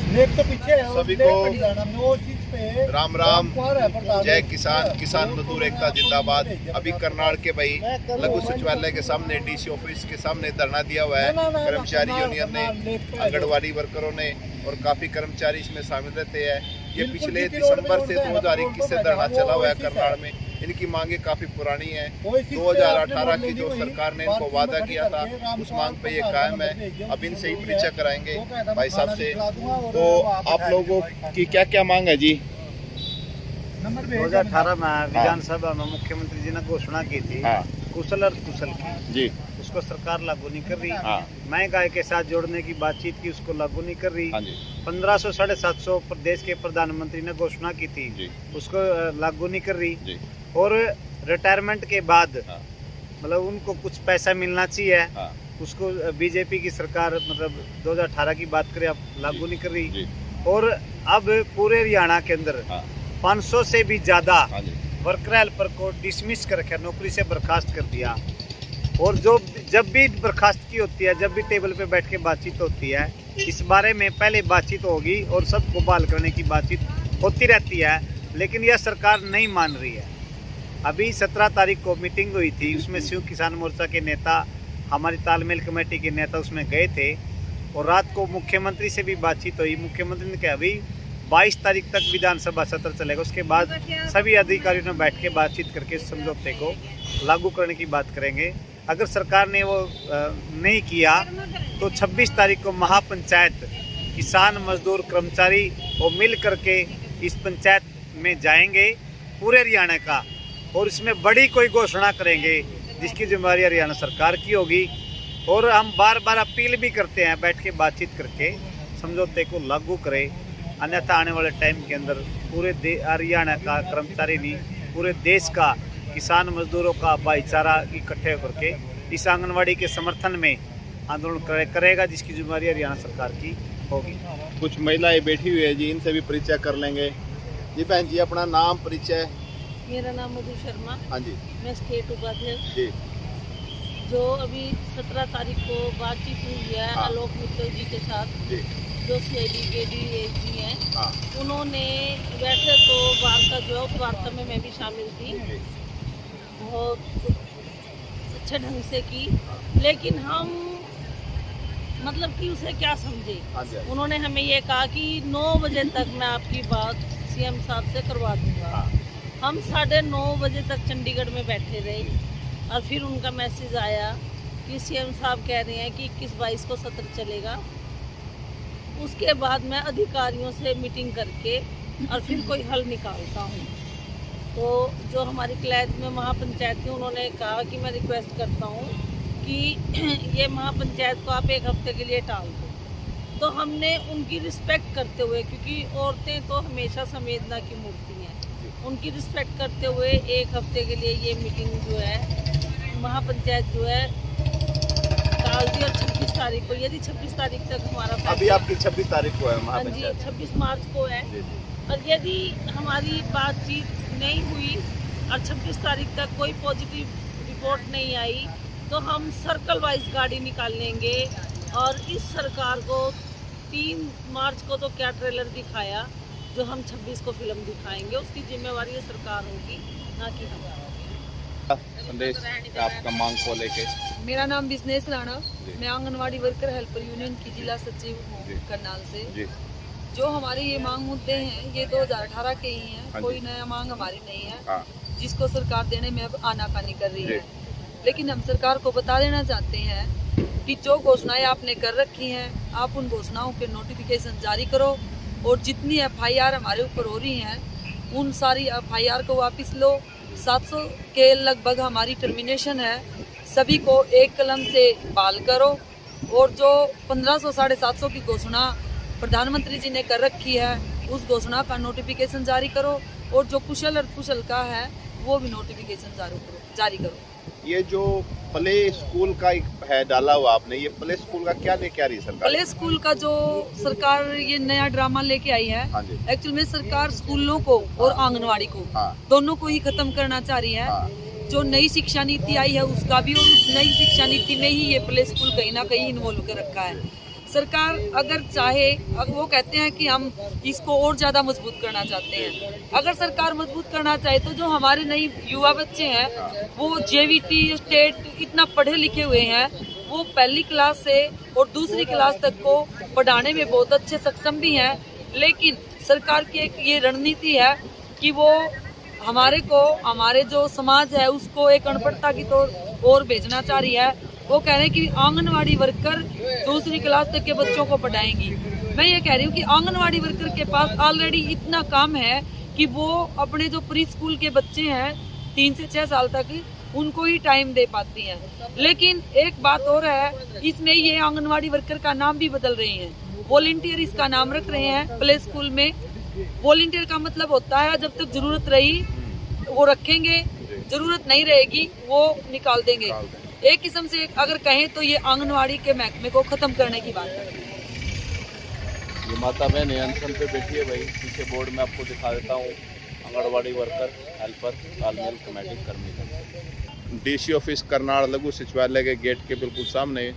तो पीछे है, सभी को राम राम, जय किसान, किसान मजदूर एकता जिंदाबाद। अभी करनाल के भाई लघु सचिवालय के सामने डीसी ऑफिस के सामने धरना दिया हुआ है कर्मचारी यूनियन ने, आंगनबाड़ी वर्करों ने, और काफी कर्मचारी इसमें शामिल रहते हैं। ये पिछले दिसंबर से 2021 से धरना चला हुआ है करनाल में। इनकी मांगे काफी पुरानी है। 2018 की जो सरकार ने इनको वादा किया था उस मांग पे ये कायम है। अब इनसे ही परिचय कराएंगे भाई साहब से। तो आप लोगों की क्या क्या मांग है जी? 2018 में विधानसभा में मुख्यमंत्री जी ने घोषणा की थी कुशल और कुशल की जी, उसको सरकार लागू नहीं कर रही। हाँ। महंगाई के साथ जोड़ने की बातचीत की, उसको लागू नहीं कर रही। हाँ जी। 1500 750 प्रदेश के प्रधानमंत्री ने घोषणा की थी जी, उसको लागू नहीं कर रही जी। और रिटायरमेंट के बाद हाँ। मतलब उनको कुछ पैसा मिलना चाहिए, हाँ। उसको बीजेपी की सरकार मतलब 2018 की बात करें अब लागू नहीं कर रही। जी। और अब पूरे हरियाणा के अंदर 500 से भी ज्यादा हाँ जी। वर्कर हेल्पर को डिसमिस कर रखा, नौकरी से बर्खास्त कर दिया। और जो जब भी बर्खास्त की होती है, जब भी टेबल पे बैठ के बातचीत होती है, इस बारे में पहले बातचीत होगी और सबको बहाल करने की बातचीत होती रहती है, लेकिन यह सरकार नहीं मान रही है। अभी 17 तारीख को मीटिंग हुई थी, उसमें संयुक्त किसान मोर्चा के नेता, हमारी तालमेल कमेटी के नेता उसमें गए थे और रात को मुख्यमंत्री से भी बातचीत हुई। मुख्यमंत्री ने कहा अभी 22 तारीख तक विधानसभा सत्र चलेगा, उसके बाद सभी अधिकारियों ने बैठ के बातचीत करके समझौते को लागू करने की बात करेंगे। अगर सरकार ने वो नहीं किया तो 26 तारीख को महापंचायत किसान मजदूर कर्मचारी वो मिल करके इस पंचायत में जाएंगे पूरे हरियाणा का, और इसमें बड़ी कोई घोषणा करेंगे जिसकी जिम्मेदारी हरियाणा सरकार की होगी। और हम बार बार अपील भी करते हैं बैठ के बातचीत करके समझौते को लागू करें, अन्यथा आने वाले टाइम के अंदर पूरे हरियाणा का कर्मचारी नहीं, पूरे देश का किसान मजदूरों का भाईचारा इकट्ठे करके इस आंगनवाड़ी के समर्थन में आंदोलन करेगा, जिसकी जिम्मेदारी हरियाणा सरकार की होगी। कुछ महिलाएं बैठी हुई है जी, इनसे भी परिचय कर लेंगे। जी बहन जी, अपना नाम परिचय। मेरा नाम मधु शर्मा। हाँ जी। मैं स्टेट उपाध्यक्ष। जी। जो अभी 17 तारीख को बातचीत हुई है आलोक मित्तल जी के साथ, जी। जो CID के DIG हैं, हाँ। उन्होंने वैसे तो वार्ता जो है उस वार्ता में मैं भी शामिल थी, बहुत अच्छे ढंग से की, लेकिन हम मतलब कि उसे क्या समझे। उन्होंने हमें ये कहा कि 9 बजे तक मैं आपकी बात CM साहब से करवा दूंगा। हम 9:30 बजे तक चंडीगढ़ में बैठे रहे और फिर उनका मैसेज आया कि CM साहब कह रहे हैं कि 21-22 को सत्र चलेगा। उसके बाद मैं अधिकारियों से मीटिंग करके और फिर कोई हल निकालता हूँ। तो जो हमारी क्लैद में महापंचायत थी, उन्होंने कहा कि मैं रिक्वेस्ट करता हूँ कि ये महापंचायत को आप 1 हफ्ते के लिए टाल दो। तो हमने उनकी रिस्पेक्ट करते हुए, क्योंकि औरतें तो हमेशा संवेदना की मूर्ति हैं, उनकी रिस्पेक्ट करते हुए 1 हफ्ते के लिए ये मीटिंग जो है महापंचायत जो है टाल दी। और 26 तारीख को, यदि 26 तारीख तक हमारा अभी आपकी 26 तारीख को है महापंचायत? 26 मार्च को है। और यदि हमारी बातचीत नहीं हुई और 26 तारीख तक कोई पॉजिटिव रिपोर्ट नहीं आई तो हम सर्कल वाइज गाड़ी निकाल लेंगे और इस सरकार को 3 मार्च को तो क्या ट्रेलर दिखाया, जो हम 26 को फिल्म दिखाएंगे, उसकी जिम्मेवारी ये सरकार होगी, ना कि हम। संदेश आपका मांग को लेके। मेरा नाम बिजनेस राणा, मैं आंगनवाड़ी वर्कर हेल्पर यूनियन की जिला सचिव हूँ करनाल से। जो हमारे ये मांग मुद्दे हैं ये 2018 के ही हैं, कोई नया मांग हमारी नहीं है, जिसको सरकार देने में अब आनाकानी कर रही है। लेकिन हम सरकार को बता देना चाहते हैं कि जो घोषणाएं आपने कर रखी हैं, आप उन घोषणाओं के नोटिफिकेशन जारी करो और जितनी FIR हमारे ऊपर हो रही हैं उन सारी FIR को वापस लो। 700 के लगभग हमारी टर्मिनेशन है, सभी को एक कलम से बहाल करो। और जो 1500 750 की घोषणा प्रधानमंत्री जी ने कर रखी है उस घोषणा का नोटिफिकेशन जारी करो, और जो कुशल और कुशल का है वो भी नोटिफिकेशन जारी करो। ये जो प्ले स्कूल का है डाला हुआ आपने, ये प्ले स्कूल का क्या लेके आ रही है सरकार? प्ले स्कूल का जो सरकार ये नया ड्रामा लेके आई है, एक्चुअल में सरकार स्कूलों को और आंगनवाड़ी को दोनों को ही खत्म करना चाह रही है। जो नई शिक्षा नीति आई है उसका भी, और उस नई शिक्षा नीति में ही ये प्ले स्कूल कहीं ना कहीं इन्वॉल्व कर रखा है। सरकार अगर चाहे, अगर वो कहते हैं कि हम इसको और ज़्यादा मजबूत करना चाहते हैं, अगर सरकार मजबूत करना चाहे तो जो हमारे नई युवा बच्चे हैं वो जेवीटी स्टेट इतना पढ़े लिखे हुए हैं, वो पहली क्लास से और दूसरी क्लास तक को पढ़ाने में बहुत अच्छे सक्षम भी हैं, लेकिन सरकार की एक ये रणनीति है कि वो हमारे जो समाज है उसको एक अनपढ़ता की ओर भेजना चाह रही है। वो कह रहे हैं कि आंगनवाड़ी वर्कर दूसरी क्लास तक के बच्चों को पढ़ाएंगी। मैं ये कह रही हूँ कि आंगनवाड़ी वर्कर के पास ऑलरेडी इतना काम है कि वो अपने जो प्री स्कूल के बच्चे हैं 3 से 6 साल तक उनको ही टाइम दे पाती हैं। लेकिन एक बात और है, इसमें ये आंगनवाड़ी वर्कर का नाम भी बदल रही हैं, वॉलंटियर इसका नाम रख रहे हैं प्ले स्कूल में। वॉलंटियर का मतलब होता है जब तक जरूरत रही वो रखेंगे, जरूरत नहीं रहेगी वो निकाल देंगे। एक किस्म से अगर कहें तो ये आंगनवाड़ी के महकमे को खत्म करने की बात है। ये माता बहन अनशन पे बैठी है भाई, पीछे बोर्ड में आपको दिखा देता हूँ, आंगनवाड़ी वर्कर हेल्पर तालमेल कमेटी कर्मी। डीसी ऑफिस करनाल लघु सचिवालय के गेट के बिल्कुल सामने